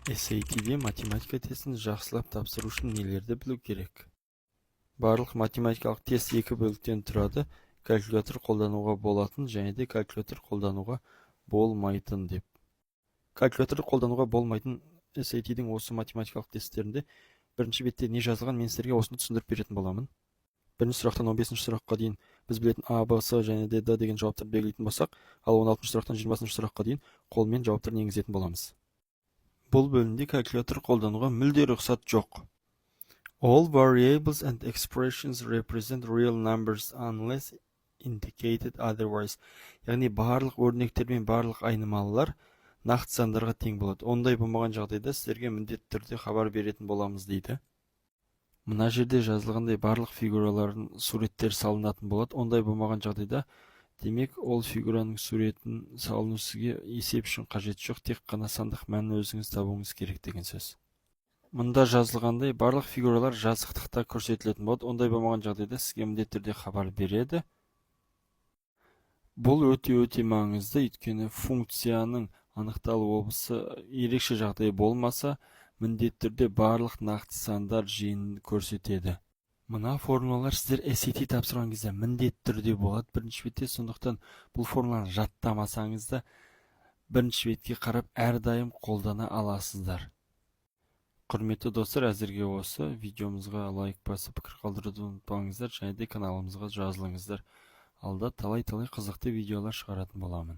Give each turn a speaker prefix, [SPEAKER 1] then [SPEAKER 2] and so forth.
[SPEAKER 1] SAT'де математика тестін жақсылап тапсыру үшін нелерді білу керек? Барлық математикалық тест екі бөліктен тұрады: калькулятор қолдануға болатын және де калькулятор қолдануға болмайтын деп. Калькулятор қолдануға болмайтын SAT'дің осы математикалық тесттерінде бірінші бетте не жазылған, мен сіздерге осыны түсіндіріп беретін боламын. Бірінші сұрақтан 15-ші сұраққа дейін біз білетін А, Б, С және де Д деген жауаптарды белгілейтін болсақ, ал 16-ші сұрақтан 20-ші сұраққа дейін қолмен жауаптарын енгізетін боламыз. Бұл бөлімде калькулятор қолдануға мүлде рұқсат жоқ. All variables and expressions represent real numbers unless indicated otherwise. Яғни барлық өрнектер мен барлық айнымалылар нақты сандарға тең болады. Ондай болмаған жағдайда сіздерге міндетті түрде хабар беретін боламыз дейді. Мына жерде жазылғандай барлық фигуралардың суреттер салынатын болады. Ондай болмаған жағдайда, демек ол фигураның суретін салыну сізге есеп үшін қажет жоқ, тек қана сандық мәнін өзіңіз табуыңыз керек деген сөз. Мұнда жазылғандай барлық фигуралар жазықтықта көрсетілетін болады. Ондай болмаған жағдайда сізге міндетті түрде хабар береді. Бұл өте маңызды, өйткені функцияның анықталу облысы ерекше жағдай болмаса, міндетті түрде барлық нақты сандар жиынын көрсетеді. Мына формулалар сіздер SAT тапсырған кезде міндетті түрде болады бірінші бетте, сондықтан бұл формуланы жаттамасаңыз да бірінші бетке қарап әрдайым қолдана аласыздар. Құрметті достар, әзірге осы. Видеомызға лайк басып пікір қалдыруды ұмытпаңыздар, және де каналымызға жазылыңыздар. Алда талай қызықты видеолар шығаратын боламын.